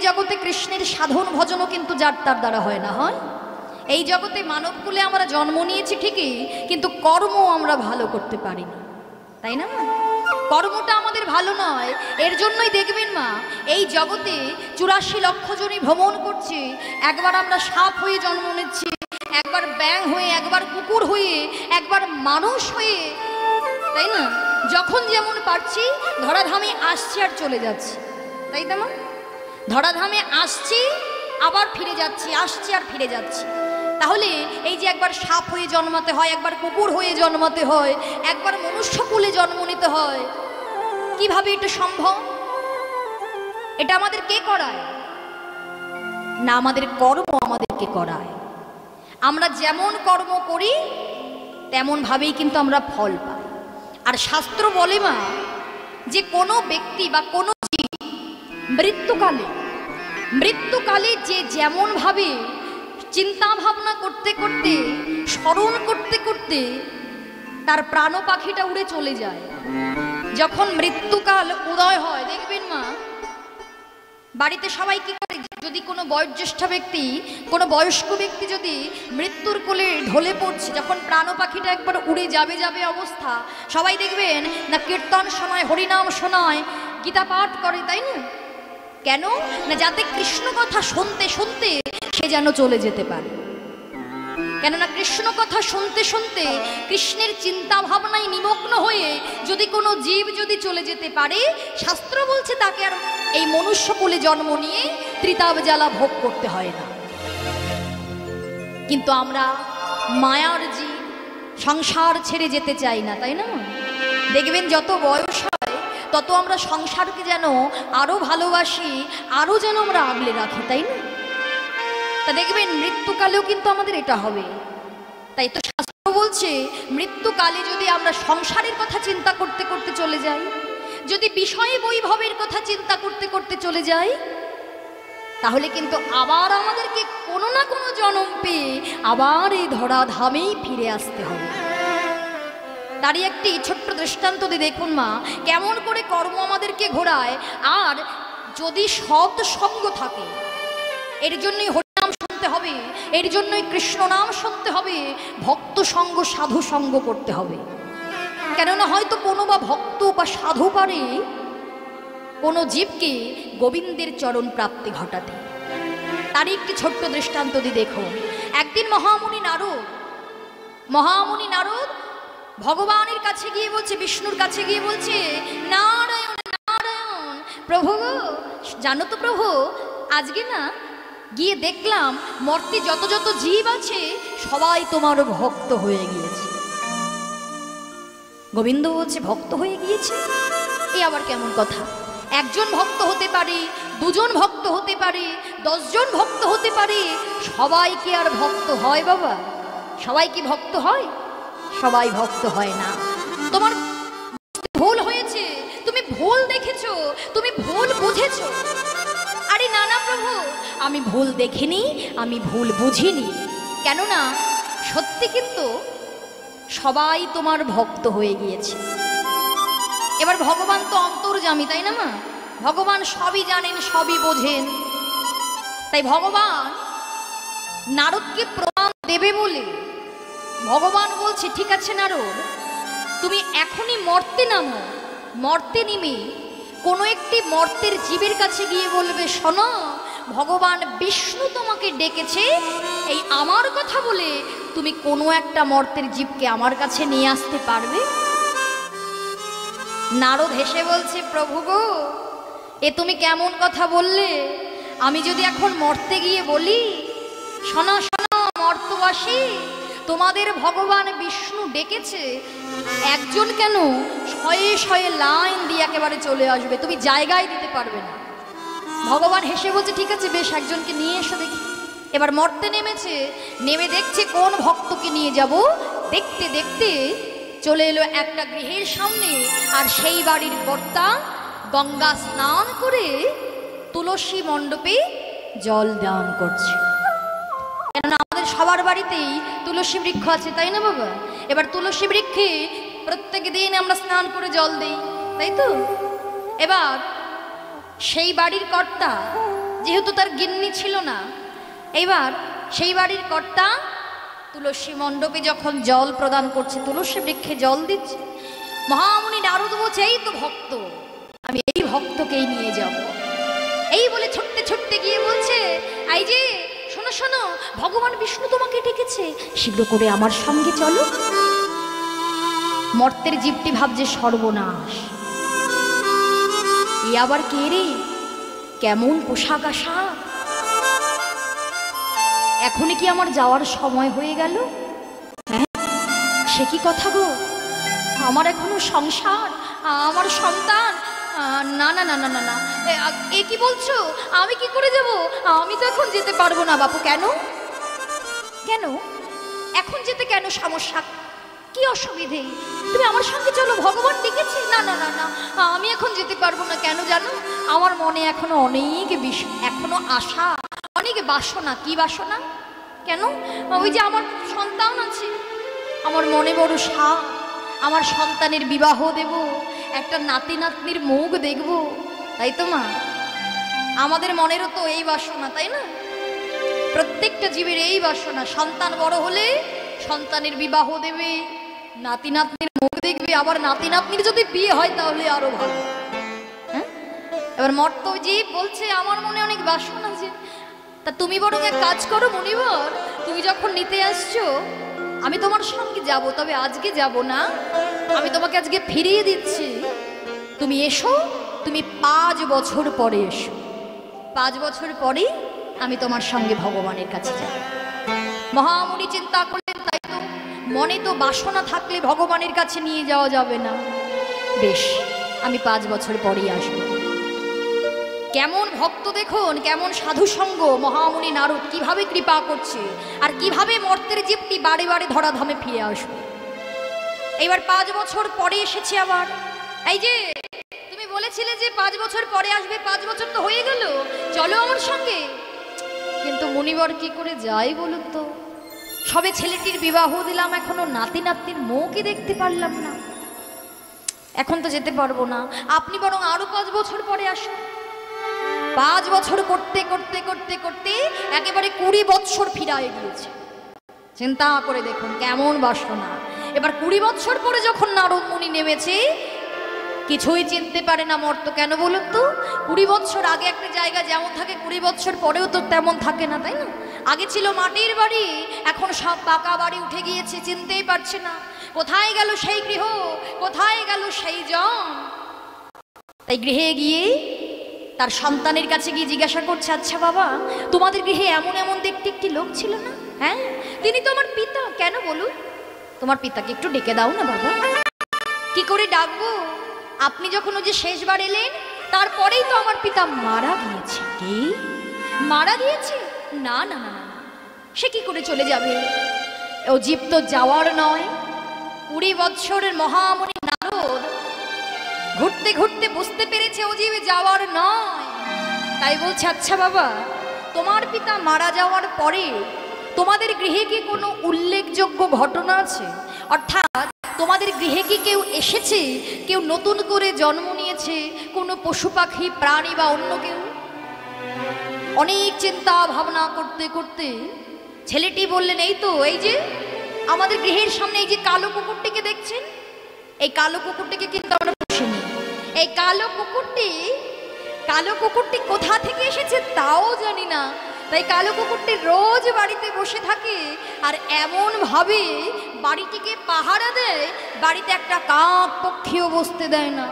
জগতে কৃষ্ণের সাধন ভজনও কিন্তু যার তার দ্বারা হয় না, হয়। এই জগতে মানবকুলে আমরা জন্ম নিয়েছি ঠিকই, কিন্তু কর্ম আমরা ভালো করতে পারিনি, তাই না? কর্মটা আমাদের ভালো নয়। এর জন্যই দেখবেন মা, এই জগতে 84 লক্ষ জনই ভ্রমণ করছে। একবার আমরা সাপ হয়ে জন্ম নিচ্ছি, একবার ব্যাঙ হয়ে, একবার কুকুর হয়ে, একবার মানুষ হয়ে, তাই না? যখন যেমন পারছি ধরাধামে আসছি আর চলে যাচ্ছি, তাই তো মা? ধরাধামে আসছি আবার ফিরে যাচ্ছি, আসছি আর ফিরে যাচ্ছি। তাহলে এই যে একবার সাপ হয়ে জন্মাতে হয়, একবার কুকুর হয়ে জন্মাতে হয়, একবার মনুষ্যকুলে জন্ম নিতে হয়, কিভাবে এটা সম্ভব? এটা আমাদের কে করায়? না, আমাদের কর্ম আমাদেরকে করায়। আমরা যেমন কর্ম করি তেমন ভাবেই কিন্তু আমরা ফল পাই। আর শাস্ত্র বলে মা, যে কোনো ব্যক্তি বা কোনো জীব মৃত্যুকালে যে যেমন ভাবে চিন্তা ভাবনা করতে করতে, স্মরণ করতে করতে তার প্রাণ পাখিটা উড়ে চলে যায়। যখন মৃত্যুকাল উদয় হয় দেখবেন মা, বাড়িতে সবাই কি করে, যদি কোনো বয়োজ্যেষ্ঠ ব্যক্তি, কোনো বয়স্ক ব্যক্তি যদি মৃত্যুর কোলে ঢলে পড়ছে, যখন প্রাণ পাখিটা একবার উড়ে যাবে যাবে অবস্থা, সবাই দেখবেন না কীর্তন শোনায়, হরিনাম শোনায়, গীতা পাঠ করে, তাই না? কেন না? যাতে কৃষ্ণ কথা শুনতে শুনতে সে যেন চলে যেতে পারে। কেননা কৃষ্ণ কথা শুনতে শুনতে, কৃষ্ণের চিন্তা ভাবনায় নিমগ্ন হয়ে যদি কোনো জীব যদি চলে যেতে পারে, শাস্ত্র বলছে তাকে আর এই মনুষ্যকুলে জন্ম নিয়ে ত্রিতাব জ্বালা ভোগ করতে হয় না। কিন্তু আমরা মায়ার জীব, সংসার ছেড়ে যেতে চাই না, তাই না? দেখবেন যত বয়স হয় তত আমরা সংসারকে যেন আরো ভালোবাসি, আরো যেন আমরা আগলে রাখি, তাই না? তা দেখবেন মৃত্যুকালেও কিন্তু আমাদের এটা হবে। তাই তো শাস্ত্র বলছে, মৃত্যুকালে যদি আমরা সংসারের কথা চিন্তা করতে করতে চলে যাই, যদি বিষয় বৈভবের কথা চিন্তা করতে করতে চলে যাই, তাহলে কিন্তু আবার আমাদেরকে কোনো না কোনো জন্ম পেয়ে আবার এই ধরাধামেই ফিরে আসতে হবে। তারই একটি ছোট্ট দৃষ্টান্ত দিয়ে দেখুন মা, কেমন করে কর্ম আমাদেরকে ঘোরায়। আর যদি সৎ সঙ্গ থাকে, এর জন্যই হরিনাম শুনতে হবে, এর জন্যই কৃষ্ণ নাম শুনতে হবে, ভক্ত সঙ্গ, সাধু সঙ্গ করতে হবে। কেননা হয়তো কোনো বা ভক্ত বা সাধু পারে কোনো জীবকে গোবিন্দের চরণ প্রাপ্তি ঘটাতে। তারই একটি ছোট্ট দৃষ্টান্ত দিয়ে দেখুন। একদিন মহামুনি নারদ ভগবানের কাছে গিয়ে বলছে, বিষ্ণুর কাছে গিয়ে বলছে, নারায়ণ নারায়ণ, প্রভু জানো তো প্রভু, আজকে না গিয়ে দেখলাম মর্তে যত যত জীব আছে সবাই তোমার ভক্ত হয়ে গিয়েছে। গোবিন্দ বলছে, ভক্ত হয়ে গিয়েছে? এ আবার কেমন কথা? একজন ভক্ত হতে পারে, দুজন ভক্ত হতে পারে, 10 জন ভক্ত হতে পারে, সবাই কি আর ভক্ত হয় বাবা? সবাই কি ভক্ত হয়? সবাই ভক্ত হয় না। তোমার ভুল হয়েছে, তুমি ভুল দেখেছো, তুমি ভুল বুঝেছো। আরে না না প্রভু, আমি ভুল দেখিনি, আমি ভুল বুঝিনি। কেননা সত্যি কিন্তু সবাই তোমার ভক্ত হয়ে গিয়েছে। এবার ভগবান তো অন্তর্যামী, তাই না মা? ভগবান সবই জানেন, সবই বোঝেন। তাই ভগবান নারদকে প্রমাণ দেবে বলে ভগবান বলছে, ঠিক আছে নারদ, তুমি এখনই মর্তে নামো। মর্তে নেমে কোনো একটি মর্তের জীবের কাছে গিয়ে বলবে, শোনো ভগবান বিষ্ণু তোমাকে ডেকেছে, এই আমার কথা বলে তুমি কোনো একটা মর্তের জীবকে আমার কাছে নিয়ে আসতে পারবে? নারদ হেসে বলছে, প্রভু গো, এ তুমি কেমন কথা বললে? আমি যদি এখন মর্তে গিয়ে বলি, শোনো শোনো মর্তবাসী, তোমাদের ভগবান বিষ্ণু ডেকেছে, একজন কেন 100 লাইন দিয়ে একেবারে চলে আসবে, তুমি জায়গায় দিতে পারবে না। ভগবান হেসে বলছে, ঠিক আছে বেশ, একজনকে নিয়ে এসে দেখি। এবার মর্তে নেমেছে, নেমে দেখছে কোন ভক্তকে নিয়ে যাব। দেখতে দেখতে চলে এলো একটা গৃহের সামনে, আর সেই বাড়ির কর্তা গঙ্গা স্নান করে তুলসী মণ্ডপে জল দান করছে। কেননা আমাদের সবার বাড়িতেই তুলসী বৃক্ষ আছে, তাই না বাবা? এবার তুলসী বৃক্ষে প্রত্যেক দিন আমরা স্নান করে জল দেই, তাই তো? এবার সেই বাড়ির কর্তা যেহেতু তার গিন্নি ছিল না, এইবার সেই বাড়ির কর্তা তুলসী মণ্ডপে যখন জল প্রদান করছে, তুলসী বৃক্ষে জল দিচ্ছে, মহামুনি নারদ বলছে এই তো ভক্ত, আমি এই ভক্তকেই নিয়ে যাব। এই বলে ছুটতে ছুটতে গিয়ে বলছে, এই যে শোনো শোনো, ভগবান বিষ্ণু তোমাকে ডেকেছে, শীঘ্র করে আমার সঙ্গে চলো। মর্তের জীবটি ভাবছে সর্বনাশ, এ আবার কে রে, কেমন পোশাক আশাক, এখনই কি আমার যাওয়ার সময় হয়ে গেল? হ্যাঁ, সে কি কথা গো, আমার এখনো সংসার, আমার সন্তান, না না না না না না, এ কি বলছো, আমি কি করে যাব, আমি তো এখন যেতে পারবো না বাপু। কেন কেন এখন যেতে কেন, সমস্যা কি, অসুবিধে, তুমি আমার সঙ্গে চলো, ভগবান ডেকেছে। না না না না, আমি এখন যেতে পারবো না। কেন জানো, আমার মনে এখনো অনেক এখনো আশা, অনেক বাসনা। কি বাসনা? কেন? ওই যে আমার সন্তান আছে, আমার মনে বড় সাধ, আমার সন্তানের বিবাহ দেব, একটা নাতি নাতনির মুখ দেখব, তাই তো মা? আমাদের মনেরও তো এই বাসনা, তাই না? প্রত্যেকটা জীবের এই বাসনা, সন্তান বড় হলে সন্তানের বিবাহ দেবে, নাতি নাতনির মুখ দেখবে, আবার নাতি নাতনির যদি বিয়ে হয় তাহলে আরো ভালো। হ্যাঁ, এবার মর্তজীব বলছে আমার মনে অনেক বাসনা আছে, তা তুমি বরং এক কাজ করো মুনিবর, তুমি যখন নিতে আসছো আমি তোমার সঙ্গে যাব, তবে আজকে যাব না, আমি তোমাকে আজকে ফিরিয়ে দিচ্ছি। তুমি এসো, তুমি 5 বছর পরে এসো, 5 বছর পরে আমি তোমার সঙ্গে ভগবানের কাছে যাব। মহামুনি চিন্তা করলেন, তাই তো, মনে তো বাসনা থাকলে ভগবানের কাছে নিয়ে যাওয়া যাবে না। বেশ, আমি 5 বছর পরেই আসবো। কেমন ভক্ত দেখুন, কেমন সাধু সঙ্গ, মহামুনি নারদ কিভাবে কৃপা করছে, আর কিভাবে মর্তের জীবটি বারে বারে ধরাধামে ফিরে আসবে। এইবার 5 বছর পরে এসেছে আবার। এই যে তুমি বলেছিলে যে 5 বছর পরে আসবে, 5 বছর তো হয়ে গেল, চলো আমার সঙ্গে। কিন্তু মুনিবর কি করে যাই বলুন তো, সবে ছেলেটির বিবাহ দিলাম, এখনো নাতি নাতনির মুখই দেখতে পারলাম না, এখন তো যেতে পারবো না, আপনি বরং আরো 5 বছর পরে আসুন। 5 বছর করতে করতে করতে করতে একেবারে 20 বছর ফিরায় গিয়েছে। চিন্তা করে দেখুন কেমন বাসনা। এবার 20 বছর পরে যখন নারদ মুনি নেমেছে, কিছুই চিনতে পারে না মর্ত। কেন বলুন তো, 20 বছর আগে একটা জায়গা যেমন থাকে 20 বছর পরেও তো তেমন থাকে না, তাই না? আগে ছিল মাটির বাড়ি, এখন সব পাকা বাড়ি উঠে গিয়েছে, চিনতেই পারছে না কোথায় গেল সেই গৃহ, কোথায় গেল সেই জন। তাই গৃহে গিয়ে তার সন্তানের কাছে গিয়ে জিজ্ঞাসা করছে, আচ্ছা বাবা, তোমাদের গৃহে এমন এমন দেখতে একটি লোক ছিল না? হ্যাঁ, তিনি তো আমার পিতা। কেন বলুন, তোমার পিতাকে একটু ডেকে দাও না বাবা। কি করে ডাকবো, আপনি যখন ওই যে শেষবার এলেন তারপরেই তো আমার পিতা মারা গিয়েছে। কি মারা গিয়েছে? না না না না, সে কি করে চলে যাবে, ও জীব তো যাওয়ার নয়। 20 বৎসরের মহামুনি নারদ ঘুরতে ঘুরতে বুঝতে পেরেছে ও জীব যাওয়ার নয়। তাই বলছে, আচ্ছা বাবা, তোমার পিতা মারা যাওয়ার পরে তোমাদের গৃহে কি কোনো উল্লেখযোগ্য ঘটনা আছে? অর্থাৎ তোমাদের গৃহে কি কেউ এসেছে, কেউ নতুন করে জন্ম নিয়েছে, কোনো পশু পাখি প্রাণী বা অন্য কেউ? অনেক চিন্তা ভাবনা করতে করতে ছেলেটি বললেন, এই তো, এই যে আমাদের গৃহের সামনে এই যে কালো কুকুরটিকে দেখছেন, এই কালো কুকুরটিকে কিন্তু আমরা পুষিনি। এই কালো কুকুরটি কোথা থেকে এসেছে তাও জানি না। তাই কালো কুকুরটি রোজ বাড়িতে বসে থাকে, আর এমন ভাবে বাড়িটিকে পাহারা দেয়, বাড়িতে একটা কাক পক্ষীও বসতে দেয় না।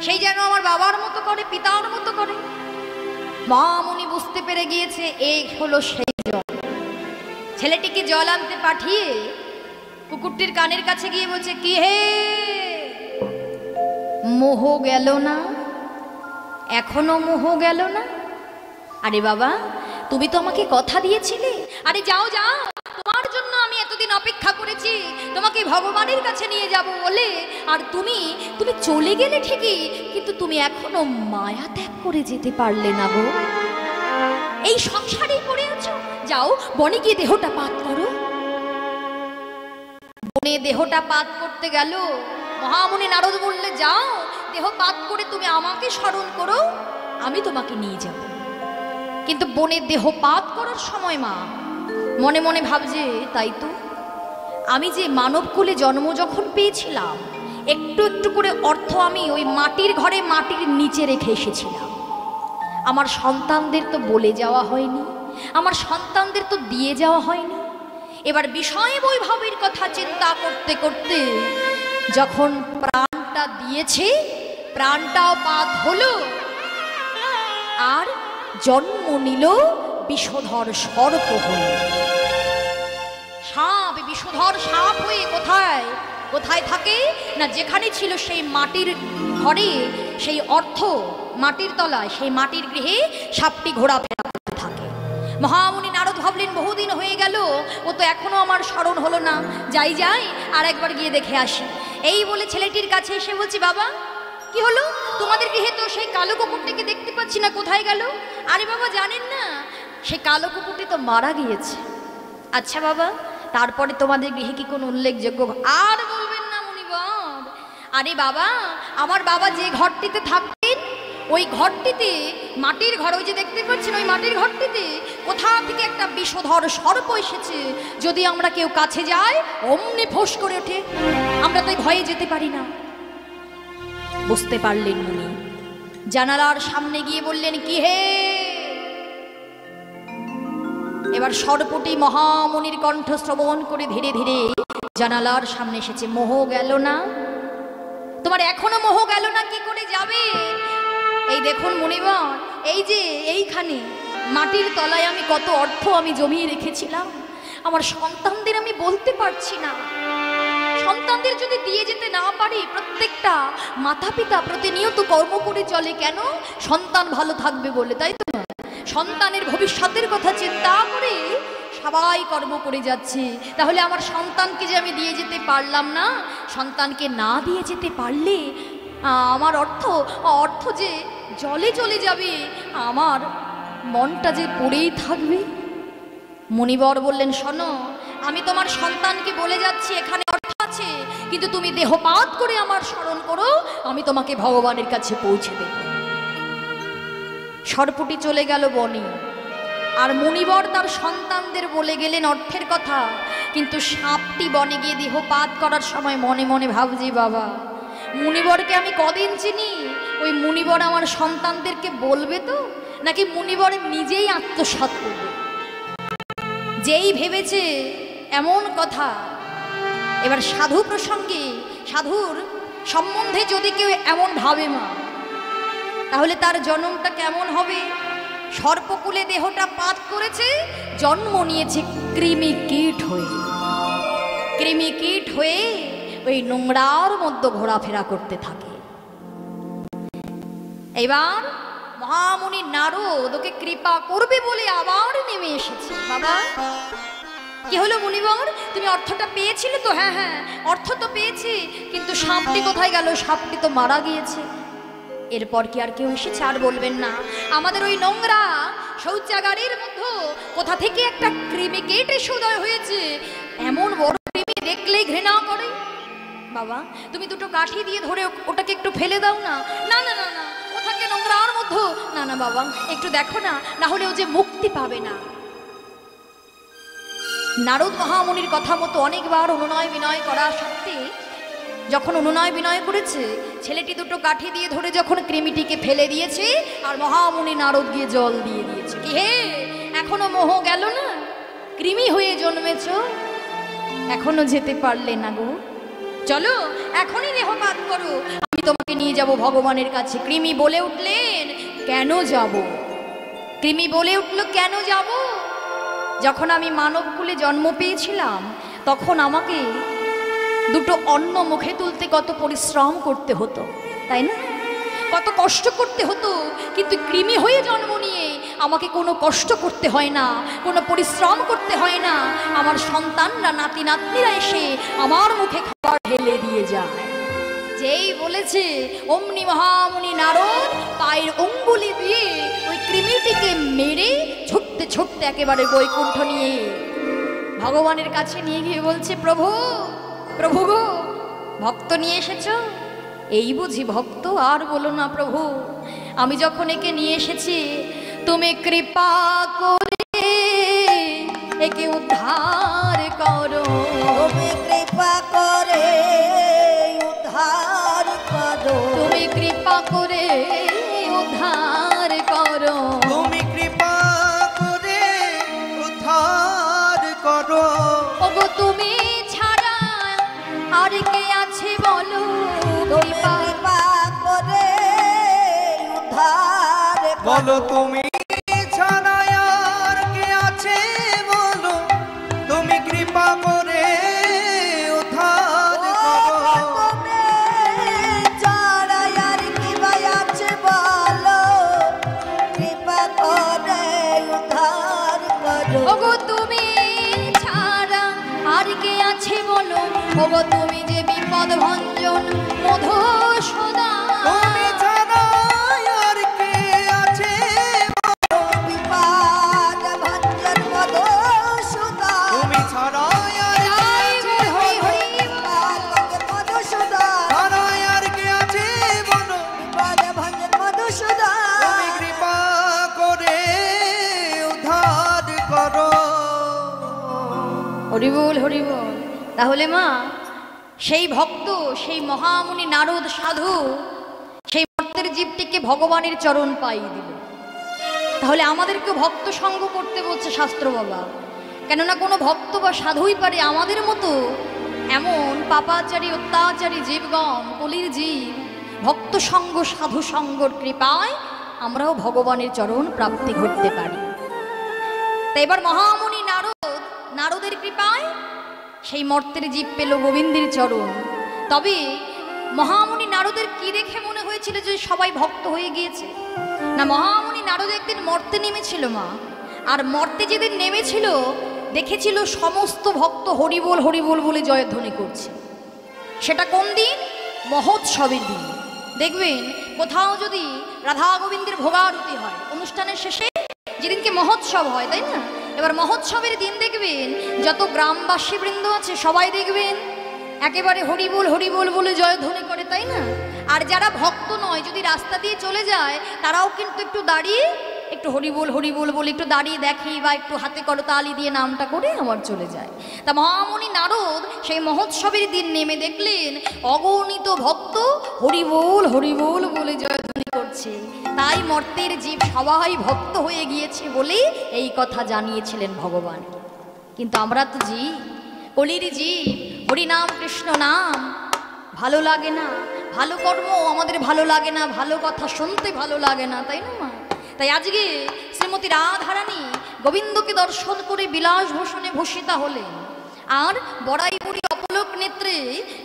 সেই যেন আমার বাবার মতো করে, পিতার মতো করে। মহামুনি বুঝতে পেরে গিয়েছে এই হলো সেই জল। ছেলেটিকে জল আনতে পাঠিয়ে কুকুরটির কানের কাছে গিয়ে বলছে, কি হে, মোহ গেল না? এখনো মোহ গেল না? আরে বাবা, তুমি তো আমাকে কথা দিয়েছিলে, আরে যাও যাও, তোমার জন্য আমি এতদিন অপেক্ষা করেছি, তোমাকে ভগবানের কাছে নিয়ে যাব বলে, আর তুমি চলে গেলে ঠিকই, কিন্তু তুমি এখনো মায়া ত্যাগ করে যেতে পারলে না গো। এই সংসারেই পড়ে আছো, যাও বনে গিয়ে দেহটা পাত করো। বনে দেহটা পাত করতে গেল। মহামুনি নারদ বললে, যাও দেহ পাত করে তুমি আমাকে স্মরণ করো, আমি তোমাকে নিয়ে যাব। কিন্তু বোনের দেহপাত করার সময় মা মনে মনে ভাবছে, তাই তো আমি যে মানবকুলে জন্ম যখন পেয়েছিলাম, একটু একটু করে অর্থ আমি ওই মাটির ঘরে মাটির নিচে রেখে এসেছিলাম। আমার সন্তানদের তো বলে যাওয়া হয়নি, আমার সন্তানদের তো দিয়ে যাওয়া হয়নি। এবার বিষয় বৈভবের কথা চিন্তা করতে করতে যখন প্রাণটা দিয়েছে, প্রাণটাও পাত হলো, আর জন্ম নিল বিষধর সর্প হয়ে। সাপ, বিষধর সাপ হয়ে কোথায় কোথায় থাকে না, যেখানে ছিল সেই মাটির ঘরে, সেই অর্থ মাটির তলায়, সেই মাটির গৃহে সাপটি ঘোরাফেরা করতে থাকে। মহামুনি নারদ ভাবলেন, বহুদিন হয়ে গেল, ও তো এখনো আমার স্মরণ হলো না, যাই যাই আর একবার গিয়ে দেখে আসি। এই বলে ছেলেটির কাছে এসে বলছি, বাবা কি হলো, তোমাদের গৃহে তো সেই কালো কুকুরটিকে দেখতে পাচ্ছি না, কোথায় গেল? আরে বাবা জানেন না, সেই কালো কুকুরটি তো মারা গিয়েছে। আচ্ছা বাবা, তারপরে তোমাদের গৃহে কি কোনো উল্লেখযোগ্য? আর বলবেন না মুনিবর, আরে বাবা আমার বাবা যে ঘরটিতে থাকতেন, ওই ঘরটিতে, মাটির ঘর, ওই যে দেখতে পাচ্ছেন ওই মাটির ঘরটিতে কোথা থেকে একটা বিষধর সর্প এসেছে। যদি আমরা কেউ কাছে যাই অমনি ফোঁস করে ওঠে, আমরা তো ভয়ে যেতে পারি না। বুঝতে পারলেন মুনি, জানালার সামনে গিয়ে বললেন, কি হে? এবার সর্পটি মহামুনির কণ্ঠ শ্রবণ করে ধীরে ধীরে জানালার সামনে এসেছে। মোহ গেল না তোমার? এখনো মোহ গেল না? কি করে যাবে? এই দেখুন মুনিবর, এই যে এইখানে মাটির তলায় আমি কত অর্থ আমি জমিয়ে রেখেছিলাম, আমার সন্তানদের আমি বলতে পারছি না। সন্তানদের যদি দিয়ে যেতে না পারি, প্রত্যেকটা মাতা পিতা প্রতিনিয়ত কর্ম করে চলে কেন? সন্তান ভালো থাকবে বলে, তাই তো? সন্তানের ভবিষ্যতের কথা চিন্তা করে সবাই কর্ম করে যাচ্ছে। তাহলে আমার সন্তানকে যে আমি দিয়ে যেতে পারলাম না, সন্তানকে না দিয়ে যেতে পারলে আমার অর্থ যে জলে চলে যাবে, আমার মনটা যে পড়েই থাকবে। মুনিবর বললেন, শোনো, আমি তোমার সন্তানকে বলে যাচ্ছি এখানে অর্থ আছে, কিন্তু তুমি দেহপাত করে আমার স্মরণ করো, আমি তোমাকে ভগবানের কাছে পৌঁছে দেব। সর্পটি চলে গেল বনে, আর মুনিবর তার সন্তানদের বলে গেলেন অর্থের কথা। কিন্তু সাপটি বনে গিয়ে দেহপাত করার সময় মনে মনে ভাবছি, বাবা মুনিবরকে আমি কদিন চিনি, ওই মুনিবর আমার সন্তানদেরকে বলবে তো, নাকি মুনিবর নিজেই আত্মসাৎ করবে? যেই ভেবেছে এমন কথা। এবার সাধু প্রসঙ্গে, সাধুর সম্বন্ধে যদি কেউ এমন ভাবে মা, তাহলে তার জন্মটা কেমন হবে? সর্পকুলে দেহটা পাত করেছে, জন্ম নিয়েছে কৃমি কীট হয়ে। কৃমি কীট হয়ে ওই নোংরার মধ্যে ঘোরাফেরা করতে থাকে। এবার মহামুনি নারদ ওকে কৃপা করবে বলে আবার নেমে এসেছে। বাবা কি হলো মুনিবর, তুমি অর্থটা পেয়েছিলে তো? হ্যাঁ হ্যাঁ, অর্থ তো পেয়েছি, কিন্তু সাপটি কোথায় গেল? সাপটি তো মারা গিয়েছে। এরপর কি আর কেউ এসেছে? আর বলবেন না, আমাদের ওই নোংরা শৌচাগারের মধ্যে কোথা থেকে একটা কৃমি কীট এসে উদয় হয়েছে। এমন বড় কৃমি দেখলেই ঘৃণা করে। বাবা তুমি দুটো কাঠি দিয়ে ধরে ওটাকে একটু ফেলে দাও না। না না না না, ও থাকে নোংরার মধ্যে। না না বাবা, একটু দেখো না, না হলে ও যে মুক্তি পাবে না। নারদ মহামুনির কথা মতো অনেকবার অনুনয় বিনয় করা সত্ত্বে যখন অনুনয় বিনয় করেছে, ছেলেটি দুটো কাঠি দিয়ে ধরে যখন কৃমিটিকে ফেলে দিয়েছে, আর মহামুনি নারদ গিয়ে জল দিয়ে দিয়েছে। কি হে, এখনো মোহ গেল না? কৃমি হয়ে জন্মেছ, এখনো যেতে পারলে না গো? চলো এখনই দেহপাত করো, আমি তোমাকে নিয়ে যাব ভগবানের কাছে। কৃমি বলে উঠলেন, কেন যাব? কৃমি বলে উঠল, কেন যাব? যখন আমি মানবকুলে জন্ম পেয়েছিলাম, তখন আমাকে দুটো অন্ন মুখে তুলতে কত পরিশ্রম করতে হতো, তাই না? কত কষ্ট করতে হতো। কিন্তু কৃমি হয়ে জন্ম নিয়ে আমাকে কোনো কষ্ট করতে হয় না, কোনো পরিশ্রম করতে হয় না। আমার সন্তানরা, নাতি নাতনিরা এসে আমার মুখে খাবার ঢেলে দিয়ে যায়। যেই বলেছে অমনি মহামুনি নারদ পায়ের অঙ্গুলি দিয়ে ওই কৃমিটিকে মেরে ছুটতে ছুটতে একেবারে বৈকুণ্ঠ নিয়ে ভগবানের কাছে নিয়ে গিয়ে বলছে, প্রভু প্রভু গো, ভক্ত নিয়ে এসেছ? এই বুঝি ভক্ত? আর বলো না প্রভু, আমি যখন একে নিয়ে এসেছি তুমি কৃপা করে একে উদ্ধার করো, তুমি কৃপা করে উদ্ধার করো, তুমি কৃপা করে উদ্ধার করো, তুমি কৃপা করে উদ্ধার করো। ওগো তুমি ছাড়া আর কে আছে বলো, তুমি কৃপা করে উদ্ধার বলো তুমি ছাড়া আর কে আছে বলো, তুমি কৃপা করে উদ্ধার করো। তুমি ছাড়া আর কি আছে বলো, কৃপা করে উদ্ধার করো। ওগো তুমি ছাড়া আর কে আছে বলো, ওগো তুমি যে বিপদ ভঞ্জন মধুসূদন, তুমি ছাড়া আর কে আছে বলো, বিপদ ভঞ্জন মধুসূদন, তুমি ছাড়া আর কে আছে বলো, ছাড়া আর কে আছে বলো, বিপদ ভঞ্জন মধুসূদন, তুমি কৃপা করে উদ্ধার করো। হরি বল হরি বল। তাহলে মা সেই ভক্ত, সেই মহামুনি নারদ সাধু সেই ভক্তের জীবটিকে ভগবানের চরণ পাইয়ে দিল। তাহলে আমাদেরকে ভক্ত সঙ্গ করতে বলছে শাস্ত্র বাবা, কেননা কোনো ভক্ত বা সাধুই পারে আমাদের মতো এমন পাপাচারী অত্যাচারী জীবগণ, কলির জীব, ভক্ত সঙ্গ সাধু সঙ্গর কৃপায় আমরাও ভগবানের চরণ প্রাপ্তি ঘটতে পারি। তাই এবার মহামুনি নারদের কৃপায় সেই মর্তের জীব পেল গোবিন্দের চরণ। তবে মহামুনি নারদের কি দেখে মনে হয়েছিল যে সবাই ভক্ত হয়ে গিয়েছে? না, মহামুনি নারদ একদিন মর্তে নেমেছিল মা, আর মর্তে যেদিন নেমেছিল দেখেছিল সমস্ত ভক্ত হরিবোল হরিবোল বলে জয়ধ্বনি করছে। সেটা কোন দিন? মহোৎসবের দিন। দেখবেন কোথাও যদি রাধা গোবিন্দের ভোগারতি হয়, অনুষ্ঠানের শেষে যেদিনকে মহোৎসব হয়, তাই না? এবার মহোৎসবের দিন দেখবেন যত গ্রামবাসী বৃন্দ আছে সবাই দেখবেন একেবারে হরিবোল হরিবোল বলে জয়ধ্বনি করে, তাই না? আর যারা ভক্ত নয় যদি রাস্তা দিয়ে চলে যায় তারাও কিন্তু একটু দাঁড়িয়ে একটু হরিবোল হরিবোল বলে একটু দাঁড়িয়ে দেখি বা একটু হাতে করতালি দিয়ে নামটা করে আবার চলে যায়। তা মহামুনি নারদ সেই মহোৎসবের দিন নেমে দেখলেন অগণিত ভক্ত হরিবোল হরিবোল বলে জয়ধ্বনি করছে। তাই মর্তের জীব সবাই ভক্ত হয়ে গিয়েছে বলে এই কথা জানিয়েছিলেন ভগবান। কিন্তু আমরা তো জীব, কলির জীব, হরিনাম কৃষ্ণ নাম ভালো লাগে না, ভালো কর্ম আমাদের ভালো লাগে না, ভালো কথা শুনতে ভালো লাগে না, তাই না মা? তাই আজকে শ্রীমতী রাধারানী গোবিন্দকে দর্শন করে বিলাস ভূষণে ভূষিতা হলেন, আর বড়াই বুড়ি অপলক নেত্রে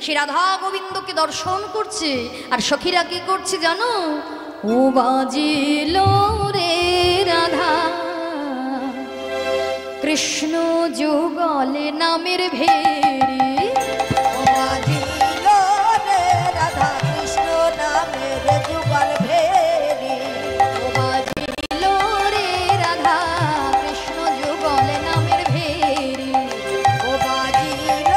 সে রাধা গোবিন্দকে দর্শন করছে। আর সখীরা কি করছে জানো? ও বাজিল রে রাধা কৃষ্ণ যুগলে নামের ভেরি, বাজিল রে রাধা কৃষ্ণ নামের যুগল ভেরি, বাজিল রে রাধা কৃষ্ণ যুগলে নামের ভেরি, ও বাজিল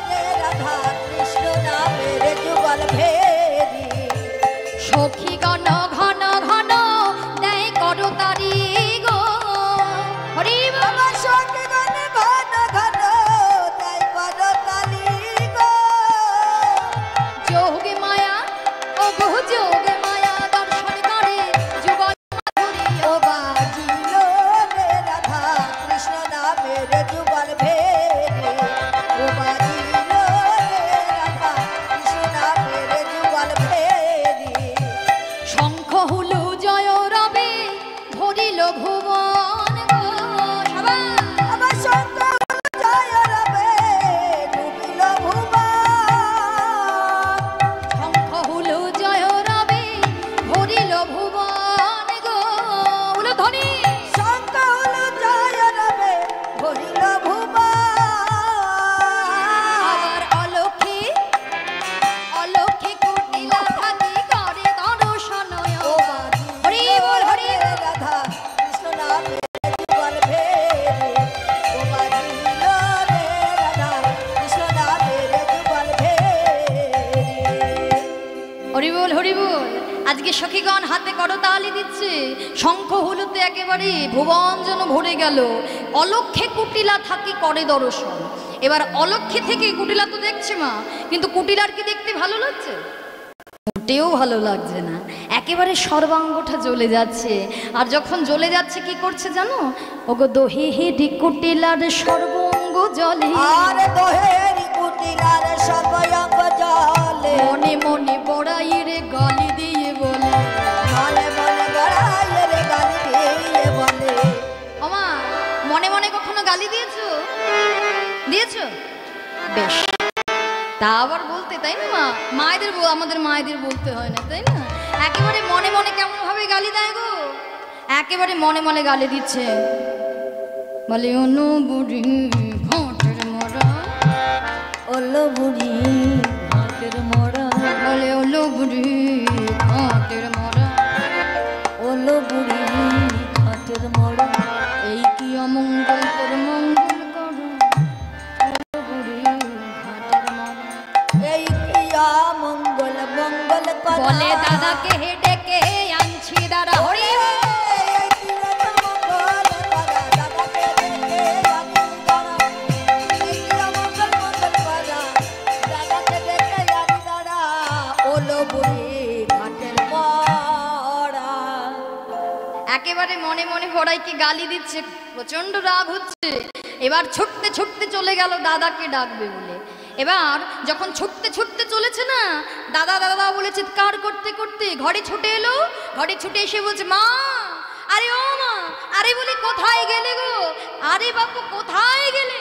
রে রাধা কৃষ্ণ নামের যুগল ভেরি, সখী গণ ঘন ঘন দেয় করতারি গো, হরি বাবা সখী গণ ঘন ঘন তাই করতালি গো, যোগে মায়া ও বহু যোগে মায়া দর্শন করে যুগল মাধুরী। ও বাজিল রে রাধা কৃষ্ণ নামের যুগল ভেরি, ও বাজিল রে রাধা কৃষ্ণ নামের যুগল ভেরি, শঙ্খ হুলু জয় রবে ভরিল ভুবন গো, সবাই আমার সঙ্গ জয় রবে ডুবিল ভুবন, শঙ্খ হুলু জয় রবে ভরিল ভুবন গো, বলো ধ্বনি। সঙ্গ জয় রবে ভরিল ভুবন, আবার অলক্ষে অলক্ষে কুটিলা থাকি করে দর্শন। ও হরি বল হরি বাজিল রাধা কৃষ্ণ নামের সখীগণ হাতে করতালি দিচ্ছে, শঙ্খ হুলুতে একেবারে ভুবন যেন ভরে গেল। অলক্ষে কুটিলা থাকি করে দর্শন। এবার অলক্ষে থেকে কুটিলা তো দেখছে মা, কিন্তু কুটিলার কি দেখতে ভালো লাগছে? মোটেও ভালো লাগছে না, একেবারে সর্বাঙ্গটা জ্বলে যাচ্ছে। আর যখন জ্বলে যাচ্ছে কি করছে জানো? ওগো দোহে হেডি কুটিলার সর্বাঙ্গ জলে, আর দোহেরি কুটিলার সর্বাঙ্গ জলে, মনে মনে বড়াইয়ের গালি দিয়ে বলে, মনে মনে বড়াইয়ের গালি দিয়ে বলে। ওমা মনে মনে কখনো গালি দিয়েছো? দিয়েছো? বেশ, তা আবার বলতে, তাই না মা? মায়েদের আমাদের মায়েদের বলতে হয় না, তাই না? একেবারে মনে মনে কেমন ভাবে গালি দেয় গো, একেবারে মনে মনে গালি দিচ্ছে। বলে অনু বুড়ি ঘাটের মরা, ওলো বুড়ি ঘাটের মরা, বলে ওলো বুড়ি ঘাটের মরা, ওলো বুড়ি ঘাটের মরা। এই কি অমঙ্গল তোর মঙ্গল করো, ওলো বুড়ি ঘাটের মরা। এই কিয়া মঙ্গল মঙ্গল করা। বলে দাদাকে হেডে কে আনছি দাঁড়া হরি। এই কিয়া মঙ্গল করা, দাদাকে ডেকে আনি দাঁড়া। এই কিয়া মঙ্গল মঙ্গল করা, দাদাকে ডেকে আনি দাঁড়া। ওলো বুড়ি ঘাটের মরা। একেবারে মনে মনে বড়াইকে গালি দিচ্ছে, প্রচন্ড রাগ হচ্ছে। এবার ছুটতে ছুটতে চলে গেল দাদাকে ডাকবে বলে। এবার যখন ছুটতে ছুটতে চলেছে না, দাদা দাদা বলে চিৎকার করতে করতে ঘরে ছুটে এলো। ঘরে ছুটে এসে বলছে, মা, আরে ও মা, আরে বলি কোথায় গেলে গো? আরে বাপু কোথায় গেলে?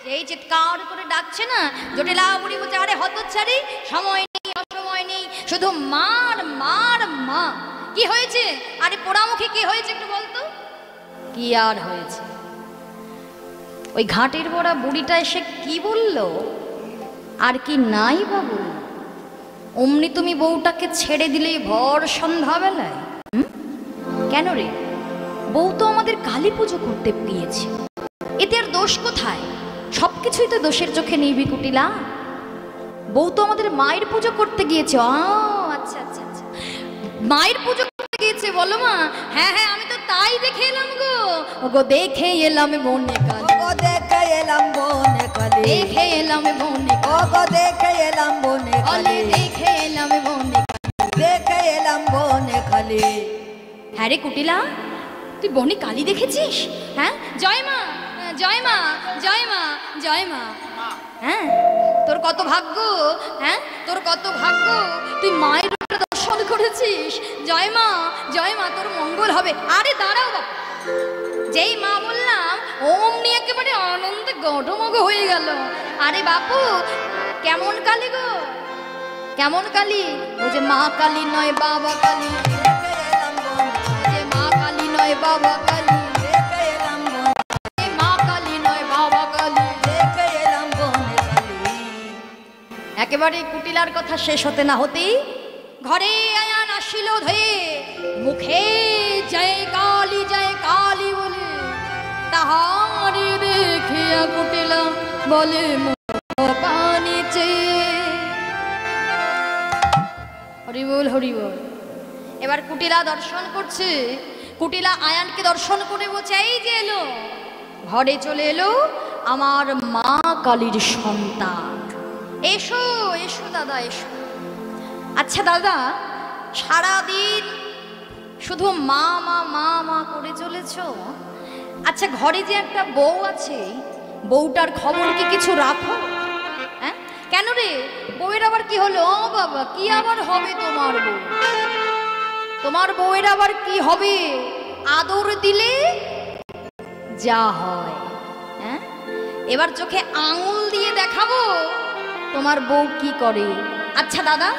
সেই চিৎকার করে ডাকছে না, জটিলা বুড়ি বলছে, আরে হতচ্ছাড়ি, সময় নেই অসময় নেই, শুধু মার মার মা। কি হয়েছে? আরে পোড়ামুখী কি হয়েছে একটু বলতো? কি আর হয়েছে? ওই ঘাটের বড়া বুড়িটা এসে কি বলল আর কি নাই বা বলল? অমনি তুমি বউটাকে ছেড়ে দিলেই ভর সন্ধ্যাবেলায়? কেন রে? বউ তো আমাদের কালী পুজো করতে গিয়েছে, এতে আর দোষ কোথায়? সবকিছুই তো দোষের চোখে নিবি কুটিলা। বউ তো আমাদের মায়ের পুজো করতে গিয়েছে। আচ্ছা আচ্ছা আচ্ছা, মায়ের পুজো করতে গিয়েছে বলো মা? হ্যাঁ হ্যাঁ, আমি তো তাই দেখে এলাম গো। ওগো দেখে এলাম বনে কালী, ওগো দেখে এলাম বনে কালী, দেখে এলাম বনে ওগো দেখে এলাম বনে কালী, কালী, দেখে এলাম বনে কালী, দেখে এলাম বনে কালী। হ্যাঁ রে কুটিলা, তুই বনে কালী দেখেছিস? হ্যাঁ, জয় মা জয় মা জয় মা জয় মা। হ্যাঁ, তোর কত ভাগ্য, হ্যাঁ তোর কত ভাগ্য, তুই মায়ের দর্শন করেছিস। জয় মা জয় মা, তোর মঙ্গল হবে। আরে দাঁড়াও বাবা, যেই মা বললাম অমনি একেবারে আনন্দে গডমগ হয়ে গেল। আরে বাপু, কেমন কালী গো? কেমন কালী? ও যে মা কালী নয় বাবা কালী, দেখে এলাম বনে যে মা কালী নয় বাবা কালী, দেখে এলাম বনে, মা কালী নয় বাবা কালী। দেখে এলাম বনে কালী। একেবারে কুটিলার কথা শেষ হতে না হতেই ঘরে আয়ান আসিল ধয়ে, মুখে জয় কালী বলে। তাহারে দেখিয়া কুটিলা বলে, পানি চেয়ে। হরি বল হরি বল। এবার কুটিলা দর্শন করছে, কুটিলা আয়ানকে দর্শন করে বলছে, এই যে এলো, ঘরে চলে এলো আমার মা কালীর সন্তান। এসো এসো দাদা এসো। আচ্ছা দাদা, সারাদিন শুধু মা মা মা মা করে চলেছ। আচ্ছা, ঘরে যে একটা বউ আছে, বউটার খবর কি কিছু রাখো? হ্যাঁ, কেন রে? বউয়ের আবার কি হলো? ও বাবা, কি আবার হবে তোমার বউ? তোমার বউয়ের আবার কি হবে? আদর দিলে যা হয়। হ্যাঁ, এবার চোখে আঙুল দিয়ে দেখাবো তোমার বউ কি করে। আচ্ছা দাদা,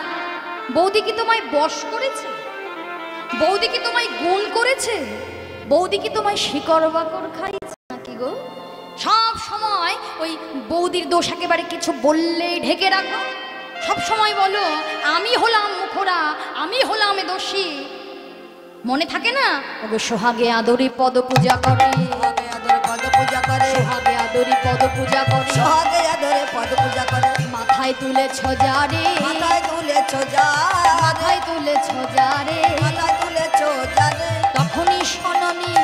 বৌদি কি তোমায় বশ করেছে? বৌদি কি তোমায় গুণ করেছে? বৌদি কি তোমায় শিকড় বাকড় খাইছে নাকি গো? সব সময় ওই বৌদির দোষ একেবারে কিছু বললেই ঢেকে রাখো। সব সময় বলো আমি হলাম মুখরা, আমি হলাম দোষী। মনে থাকে না? ওগো সোহাগে আদরে পদ পূজা করে, সোহাগে আদরে পদ পূজা করে, সোহাগে আদরে আদরে পদ পূজা করে, সোহাগে আদরে পদ পূজা করে, মাথায় তুলেছ যারে, মাথায় তুলেছ যারে, মাথায় তুলেছ যারে, মাথায় তুলেছ যারে, তখনই শোননি,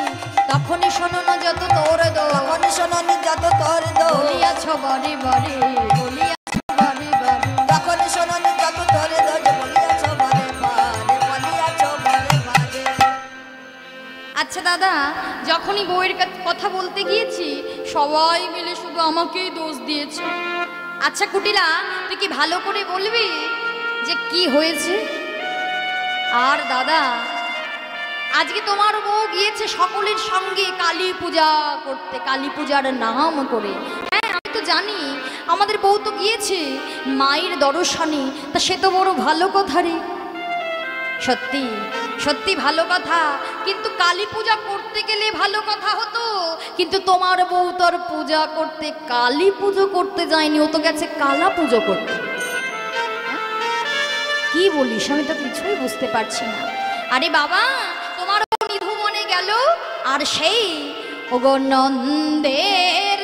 তখনই শোনন যত তোর দো, তখন শোননি যত তোর দো, বলিয়াছ বারে বারে, বলিয়াছ বারে বারে। তখন শোননি যত তোর দো, বলিয়াছ বারে বারে, বলিয়াছ বারে বারে। আচ্ছা দাদা, যখনই বউয়ের কথা বলতে গিয়েছি সবাই মিলে শুধু আমাকেই দোষ দিয়েছে। আচ্ছা কুটিলা, তুই কি ভালো করে বলবি যে কি হয়েছে? আর দাদা, আজকে তোমার বউ গিয়েছে সকলের সঙ্গে কালী পূজা করতে, কালী পূজার নাম করে। হ্যাঁ আমি তো জানি, আমাদের বউ তো গিয়েছে মায়ের দর্শনে, তা সে তো বড় ভালো কথা রে। সত্যি সত্যি ভালো কথা, কিন্তু কালী পূজা করতে গেলে ভালো কথা হতো, কিন্তু তোমার বউ তোর পূজা করতে কালী পুজো করতে যায়নি, ও তো গেছে কালা পুজো করতে। কি বলিস, আমি তো কিছুই বুঝতে পারছি না। আরে বাবা, তোমার বউ নিধুবনে গেল, আর সেই ওগো নন্দের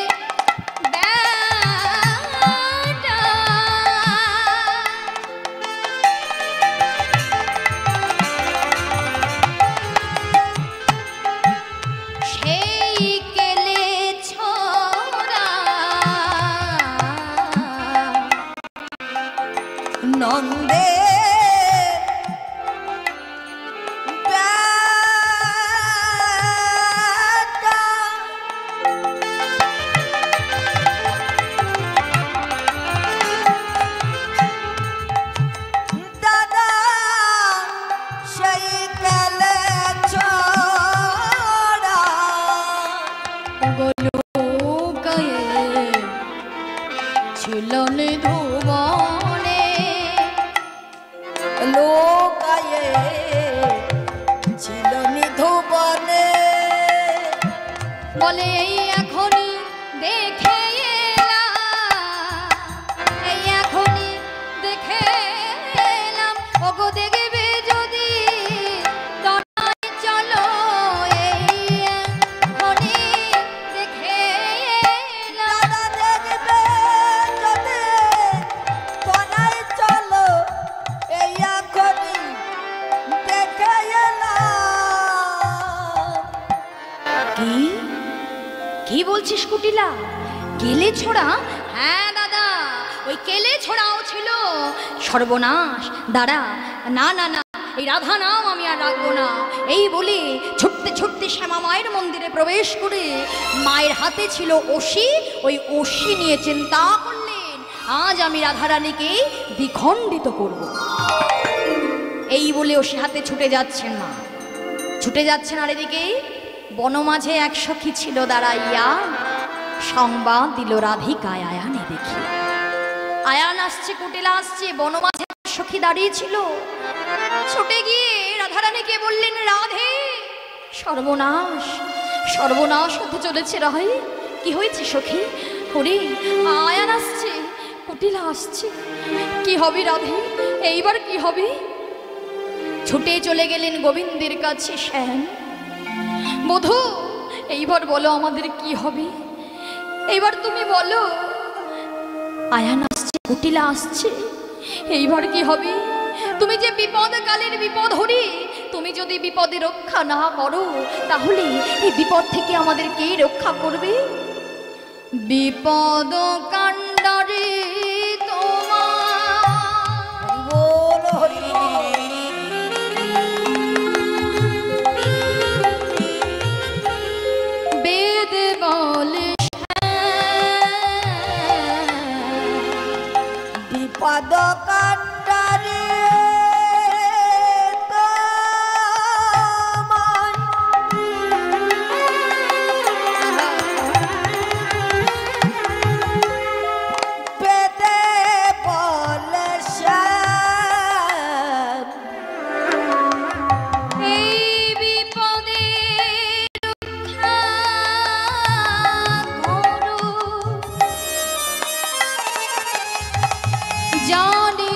নন্দে দাদা সেই গেলে ছড়া ছিল নিধুবনে, লোকায়ে ছিল নিধুবনে, বলে এই এখনই দেখে এলাম, এই এখনই দেখে এলাম, ওগো দেখবে যদি তনায় চলো, এই এখনই দেখে এলাম। দাদা দেখবে যদি তনায় চলো, এই এখনই দেখে এলাম। কি কি বলছিস কুটিলা? কেলে ছোড়া? হ্যাঁ দাদা, ওই কেলে ছোড়াও ছিল। সর্বনাশ, দাঁড়া, না না না, এই রাধা নাম আমি আর রাখবো না। এই বলে ছুটতে ছুটতে শ্যামা মায়ের মন্দিরে প্রবেশ করে মায়ের হাতে ছিল অসি, ওই অসি নিয়ে চিন্তা করলেন আজ আমি রাধারানীকে দ্বিখণ্ডিত করব। এই বলে অসি হাতে ছুটে যাচ্ছেন মা, ছুটে যাচ্ছেন। আর এদিকে বনমাঝে এক সখী ছিল দাঁড়াইয়া, সংবাদ দিল রাধিকায় আয়ানে দেখি। আয়ান আসছে, কুটিলা আসছে, বনমাঝে সখী দাঁড়িয়ে ছিল। ছুটে গিয়ে রাধারানীকে বললেন, রাধে সর্বনাশ, সর্বনাশ হতে চলেছে। রাহে কি হয়েছে সখী? ওরে আয়ান আসছে, কুটিলা আসছে, কি হবে রাধে, এইবার কি হবে? ছুটে চলে গেলেন গোবিন্দের কাছে। শ্যাম বধূ, এইবার বলো আমাদের কি হবে, এইবার তুমি বলো। আয়ান আসছে, কুটিলা আসছে, এইবার কি হবে? তুমি যে বিপদ কালের বিপদ হরি, তুমি যদি বিপদে রক্ষা না করো, তাহলে এই বিপদ থেকে আমাদের কে রক্ষা করবে? বিপদ কাণ্ডারে তোমার বল হরি বেদ বলে বিপদ কাণ্ডারে পেতে বলে শ্যাম, এই বিপদে রক্ষা করো, জানি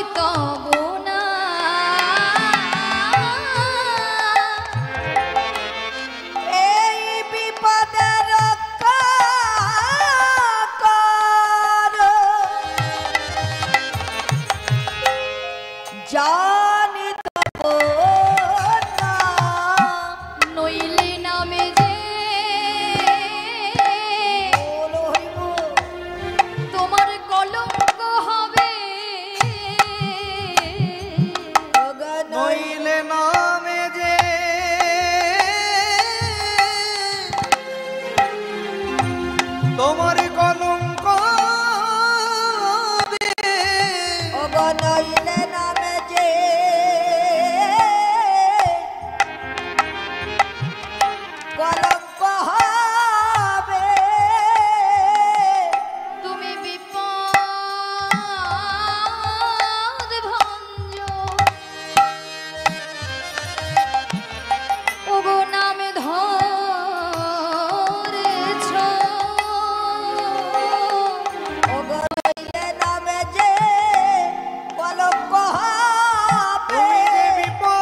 তোমার কলঙ্ক ওগো নইলে নামে যে কলঙ্ক হবে তুমি বিপদ ভঞ্জন ওগো নামে ধরেছ ওগো নইলে নামে যে কলঙ্ক হবে বিপদ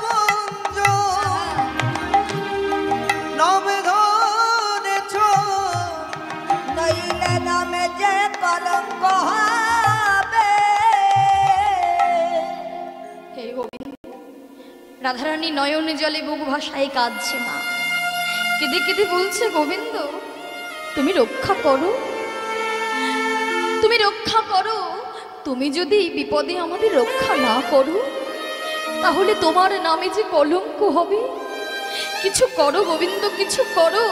ভঞ্জন নামে ধরেছ নইলে নামে যে কলঙ্ক হবে হে গোবিন্দ রাধারানী নয়ন জলে বুক ভাসায় কাঁদছে মা কেঁদে কেঁদে বলছে গোবিন্দ তুমি রক্ষা করো তুমি রক্ষা করো তুমি যদি বিপদে আমাদের রক্ষা না করো তাহলে তোমার নামে যে কলঙ্ক হবে কিছু করো গোবিন্দ কিছু করো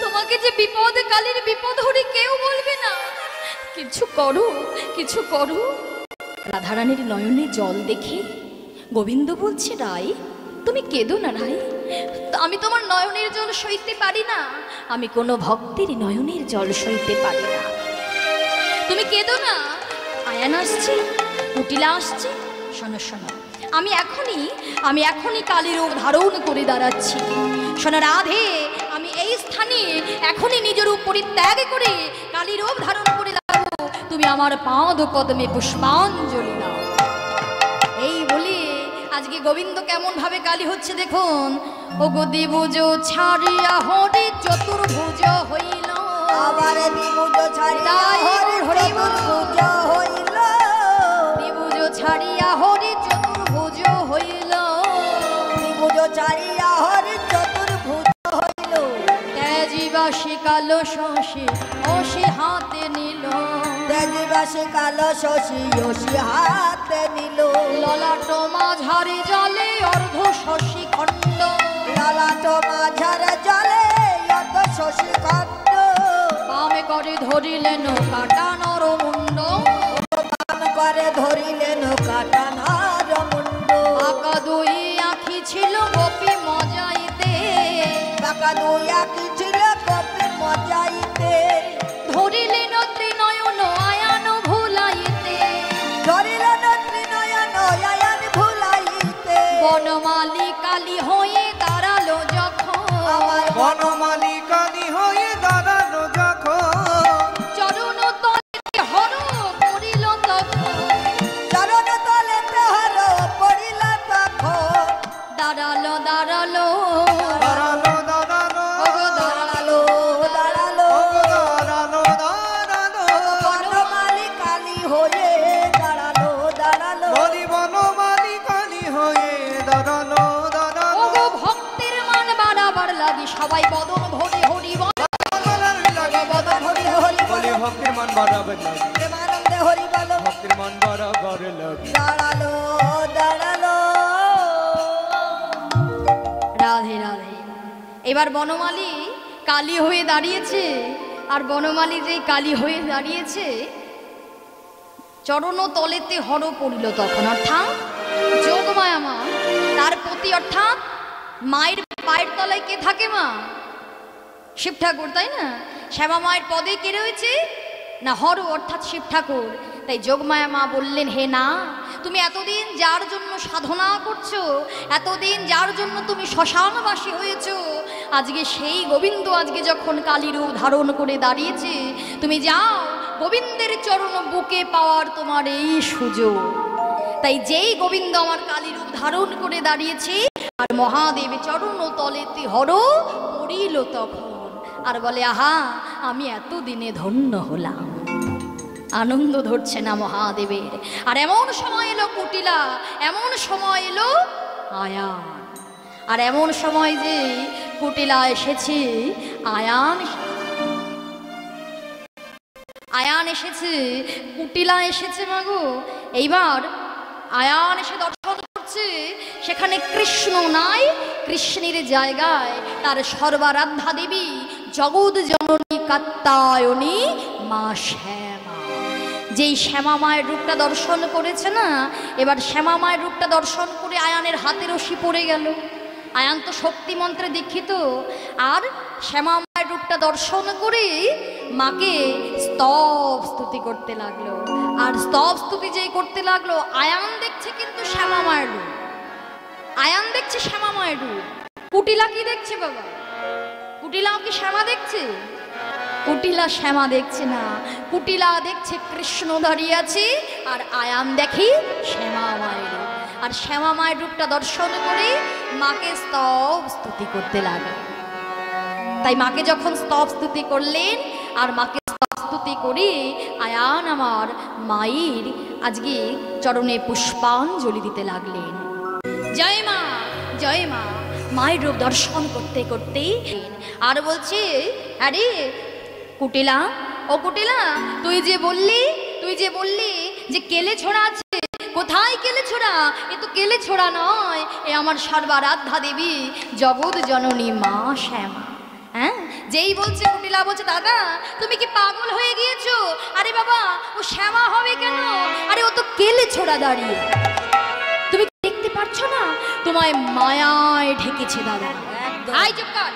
তোমাকে যে বিপদ কালের বিপদ হরে কেউ বলবে না কিছু করো কিছু করো রাধারানীর নয়নে জল দেখে গোবিন্দ বলছে রাই তুমি কেঁদো না রাই আমি তোমার নয়নের জল সইতে পারি না আমি কোনো ভক্তের নয়নের জল সইতে পারি না তুমি কেঁদো না আয়ান আসছে কুটিলা আসছে শোনো শোনো আমি এখনই কালী রূপ ধারণ করে দাঁড়াচ্ছি শোনো রাধে আমি এই স্থানে এখনই নিজের রূপ পরিত্যাগ করে কালী রূপ ধারণ করে দাঁড়াবো তুমি আমার পাদ কদমে পুষ্পাঞ্জলি দাও এই বলি আজকে গোবিন্দ কেমন ভাবে কালী হচ্ছে দেখুন ও গো দিবুজ ছাড়িয়া হরি চতুর্ভুজ হইল আবার দিবুজ ছাড়িয়া হরি চতুর্ভুজ হইল দিবুজ ছাড়িয়া হরি চতুর্ভুজ হইল দিবুজ ছাড়িয়া হরি চতুর্ভুজ হইল তেজিবাসী কালো শশী অসি হাতে নিল তেজিবাসী কালো শশী অসি হাতে নিল ললাট মাঝারি জলে অর্ধ শশী খণ্ড ললাট মাঝারে জলে অর্ধ শশী খণ্ড বামে করে ধরিলেন কাটা নরমুণ্ড বাম করে ধরিলেন কাটা নরমুণ্ড আঁকা দুই আঁখি ছিল গোপী মজাইতে বাঁকা দুই আঁখি ছিল গোপী মজাইতে ধরিলেন ত্রিনয়ন আয়ান ভুলাইতে ধরিলেন ত্রিনয়ন আয়ান ভুলাইতে বনমালী কালী হয়ে দাঁড়ালো যখন আমার বনমালী কালী হয়ে দাঁড়ানো যখন চরণ তলে হর পড়িল তখন চরণ তলেতে হর পড়িল তখন দাঁড়ালো দাঁড়ালো দাঁড়ালো দাঁড়ালো ওগো দাঁড়ালো দাঁড়ালো দাঁড়ালো দাঁড়ালো দাঁড়ালো বনমালী কালী হয়ে দাঁড়ালো দাঁড়ালো বলি বনমালী কালী হয়ে দাঁড়ালো দাঁড়ালো ওগো ভক্তের মান বাড়াবার লাগি সবাই বদন ভরে হরি বল বদন হরি হরি বলি বলো ভক্তির মান বাড়াবে না প্রেমানন্দে হরি বলো ভক্তির মান বাড়াবার লাগে দাঁড়ালো দাঁড়ালো রাধে রাধে এবার বনমালী কালী হয়ে দাঁড়িয়েছে আর বনমালী যেই কালী হয়ে দাঁড়িয়েছে চরণ তলেতে হর পড়িল তখন অর্থাৎ যোগমায়া মা তার প্রতি অর্থাৎ মায়ের পায়ের তলায় কে থাকে মা শিব ঠাকুর তাই না শ্যামা মায়ের পদে কে রয়েছে না হর অর্থাৎ শিব ঠাকুর তাই যোগমায়া মা বললেন হে না তুমি এতদিন যার জন্য সাধনা করছো এতদিন যার জন্য তুমি শ্মশানবাসী হয়েছো আজকে সেই গোবিন্দ আজকে যখন কালী রূপ ধারণ করে দাঁড়িয়েছে তুমি যাও গোবিন্দের চরণ বুকে পাওয়ার তোমার এই সুযোগ তাই যেই গোবিন্দ আমার কালী রূপ ধারণ করে দাঁড়িয়েছে আর মহাদেব চরণ তলেতে হর পড়িল তখন আর বলে আহা আমি এতদিনে ধন্য হলাম আনন্দ ধরছে না মহাদেবের আর এমন সময় এলো কুটিলা এমন সময় এলো আয়ান আর এমন সময় যে কুটিলা এসেছে আয়ান এসেছে কুটিলা এসেছে মাগো এইবার আয়ান এসে দর্শন করছে সেখানে কৃষ্ণ নাই কৃষ্ণের জায়গায় তার সর্বারাধ্যা দেবী জগৎ জননী কাত্যায়নী মা শ্যামা। যেই শ্যামা মায়ের রূপটা দর্শন করেছে না, এবার শ্যামা মায়ের রূপটা দর্শন করে আয়ানের হাতে রশি পড়ে গেল। আয়ান তো শক্তি মন্ত্রে দীক্ষিত, আর শ্যামা মায়ের রূপটা দর্শন করে মাকে স্তব স্তুতি করতে লাগলো। আর স্তব স্তুতি যেই করতে লাগলো, আয়ান দেখছে কিন্তু শ্যামা মায়ের রূপ, আয়ান দেখছে শ্যামা মায়ের রূপ। কুটিলা কি দেখছে বাবা? কুটিলাও কি শ্যামা দেখছে? কুটিলা শ্যামা দেখছে না, কুটিলা দেখছে কৃষ্ণ দাঁড়িয়ে আছে, আর আয়ান দেখি শ্যামা মায়ের রূপ। আর শ্যামা মায়ের রূপটা দর্শন করে মাকে স্তব স্তুতি করতে লাগে। তাই মাকে যখন স্তব স্তুতি করলেন, আর মাকে স্তব স্তুতি করে আয়ান আমার মায়ের আজকে চরণে পুষ্পাঞ্জলি দিতে লাগলেন। জয় মা, জয় মা। মায়ের রূপ দর্শন করতে করতে আর বলছে, আরে কুটিলা, ও কুটিলা, তুই যে বললি যে কেলে ছোড়া আছে, কোথায় কেলে ছোড়া? এ তো কেলে ছোড়া নয়, এ আমার সর্বারাধ্যা দেবী জগৎ জননী মা শ্যামা। হ্যাঁ, যেই বলছে কুটিলা বলছে, দাদা তুমি কি পাগল হয়ে গিয়েছো? আরে বাবা, ও শ্যামা হবে কেন? আরে ও তো কেলে ছোড়া দাঁড়িয়ে, তুমি দেখতে পারছো না? তোমায় মায়ায় ঢেকেছে দাদা। আই চুপ কর।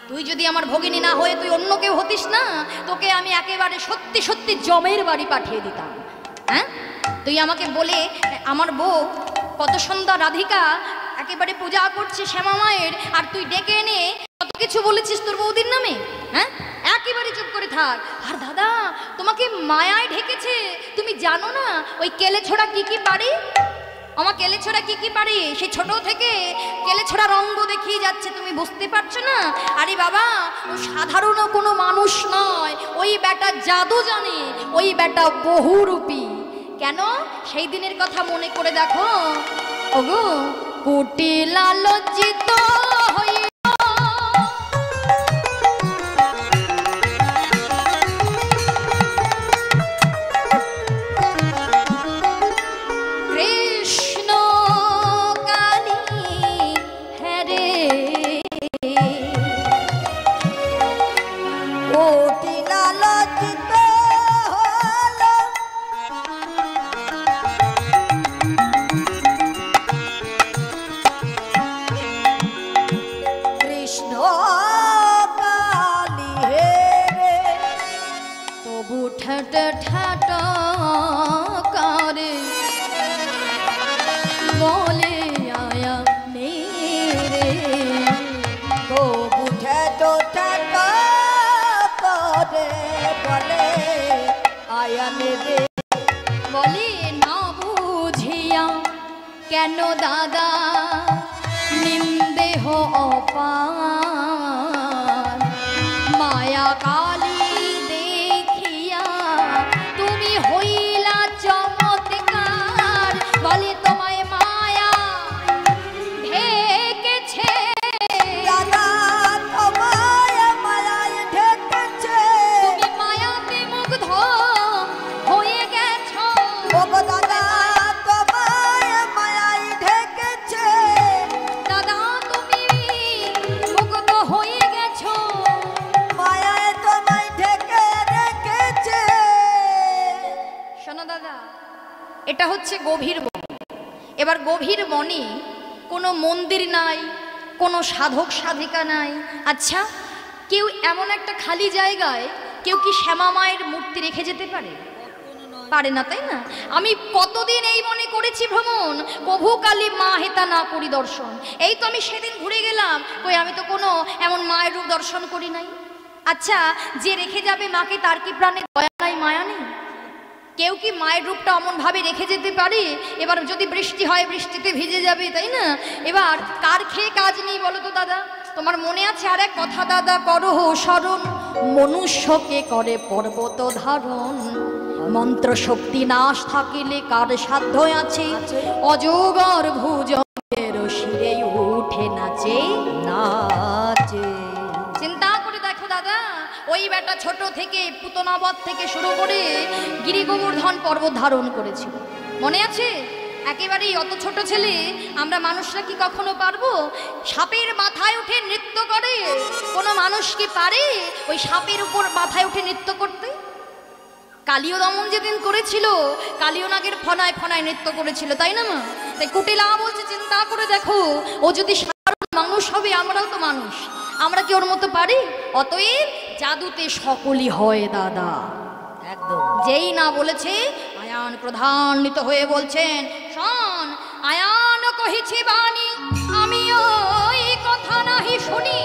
তুই যদি আমার ভগিনী না হয়ে তুই অন্য কেউ হতিস না, তোকে আমি একেবারে সত্যি সত্যি জমের বাড়ি পাঠিয়ে দিতাম। হ্যাঁ, তুই আমাকে বলে আমার বউ কত সুন্দর রাধিকা একেবারে পূজা করছে শ্যামা মায়ের, আর তুই ডেকে এনে কত কিছু বলেছিস তোর বৌদির নামে। হ্যাঁ, একেবারে চুপ করে থাক। আর দাদা তোমাকে মায়ায় ঢেকেছে, তুমি জানো না ওই কেলে ছোড়া কি কি পারে? আমার কেলে ছোড়া কি কি পারে? সে ছোট থেকে কেলে ছোড়া রঙ্গ দেখিয়ে যাচ্ছে, তুমি বুঝতে পারছো না? আরে বাবা, ও সাধারণ কোনো মানুষ নয়, ওই বেটা জাদু জানে, ওই বেটা বহুরূপী। কেন? সেই দিনের কথা মনে করে দেখো। ওগো কুটিলা লজ্জিত হয়ে বলে না বুঝিয়া কেন দাদা নিন্দেহ অপার, মায়া কালী দেখিয়া তুমি হইলা চমৎকার। বলে তোমায় মায়া ঢেকেছে দাদা, তোমায় মায়ায় ঢেকেছে, তুমি মায়াতে মুগ্ধ হয়ে গেছো। ওগো দাদা, তোমায় মায়ায় ঢেকেছে, দাদা তুমি মুগ্ধ হয়ে গেছো, মায়ায় তোমায় ঢেকে রেখেছে। শোনো দাদা, এটা হচ্ছে গভীর বন। এবার গভীর বনে কোনো মন্দির নাই, কোনো সাধক সাধিকা নাই। আচ্ছা, কেউ এমন একটা খালি জায়গায় কেউ কি শ্যামা মায়ের মূর্তি রেখে যেতে পারে? পারে না, তাই না? আমি কতদিন এই মনে করেছি ভ্রমণ, কভু কালী মা হেতা না করি দর্শন। এই তো আমি সেদিন ঘুরে গেলাম, কই আমি তো কোনো এমন মায়ের রূপ দর্শন করি নাই। আচ্ছা, যে রেখে যাবে মাকে তার কি প্রাণে দয়া নাই, মায়া নেই? কেউ কি মায়ের রূপটা অমনভাবে রেখে যেতে পারে? এবার যদি বৃষ্টি হয়, বৃষ্টিতে ভিজে যাবে, তাই না? এবার কার খেয়ে কাজ নেই বলো তো দাদা? তোমার মনে আছে আর এক কথা দাদা, করো স্মরণ, মনুষ্যকে করে পর্বত ধারণ, মন্ত্র শক্তি নাশ থাকিলে কার সাধ্য আছে, অজগর ভুজঙ্গের শিরে উঠে নাচে নাচে। চিন্তা করে দেখো দাদা, ওই বেটা ছোট থেকে পুতনাবধ থেকে শুরু করে গিরি গোবর্ধন পর্বত ধারণ করেছিল, মনে আছে? একেবারেই অত ছোট ছেলে আমরা মানুষরা কি কখনো পারবো? সাপের মাথায় উঠে নৃত্য করে কোনো মানুষ কি পারে ওই সাপের উপর মাথায় উঠে নৃত্য করতে? কালীয় দমন যেদিন করেছিল কালীয় নাগের ফনায় ফনায় নৃত্য করেছিল, তাই না মা? তাই কুটিলা বলছে চিন্তা করে দেখো, ও যদি সাধারণ মানুষ হবে, আমরাও তো মানুষ, আমরা কি ওর মতো পারি? অতএব জাদুতে সকলই হয় দাদা। একদম। যেই না বলেছে আয়ান ক্রোধান্বিত হয়ে বলছেন, শোন আয়ান কহিছি বাণী, আমি ওই কথা নাহি শুনি,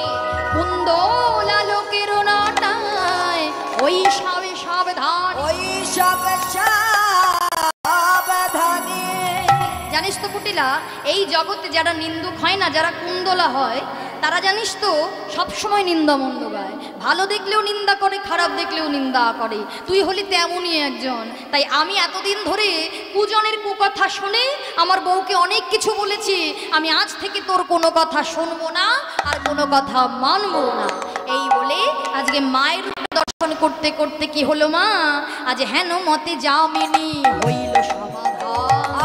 কুন্দলা লোকের নাটায় ওই সবে সাবধান। ওই সব সাবধানে। জানিস তো কুটিলা, এই জগতে যারা নিন্দুক হয় না, যারা কুন্দলা হয়, তারা জানিস তো সবসময় নিন্দা মন্দ গায়, ভালো দেখলেও নিন্দা করে, খারাপ দেখলেও নিন্দা করে। তুই হলি তেমনই একজন। তাই আমি এতদিন ধরে কুজনের কুকথা শুনে আমার বউকে অনেক কিছু বলেছি, আমি আজ থেকে তোর কোনো কথা শুনবো না আর কোনো কথা মানবো না। এই বলে আজকে মায়ের দর্শন করতে করতে কি হলো মা, আজ হেন মতে যামিনী হইল সমাধান।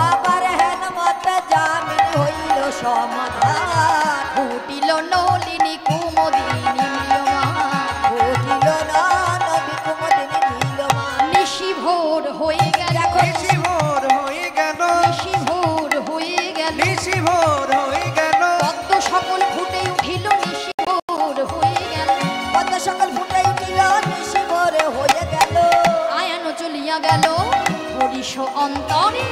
আবার হেন মত জামিন হইল সমাধান। ফুটিল নলিনী কুমদিনী নীলমা, ফুটিল নদী কুমদিনী নীলমা। নিশি ভোর হয়ে গেল, নিশি ভোর হয়ে গেল, নিশি ভোর হয়ে গেল, নিশি ভোর হয়ে গেল, পদ্ম সকল ফুটে উঠিল, নিশি ভোর হয়ে গেল, পদ্ম সকল ফুটে উঠিল, নিশি ভোর হয়ে গেল। আয়ান চলিয়া গেল হরিষ অন্তরে,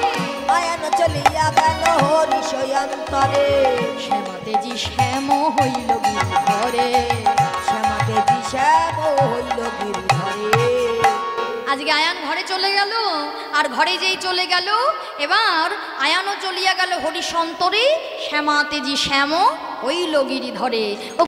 আয়ান চলিয়া গেল হরিষ অন্তরে। শ্যামাতেজি শ্যাম হইল গিরিধরে, শ্যামাকে দিশাব হইল গিরিধরে। আজকে আয়ান ঘরে চলে গেল, আর ঘরে যেই চলে গেল এবার আয়ানও চলিয়া গেল হরিশ অন্তরে, শ্যামাতেজি শ্যাম হইল গিরিধরে। ও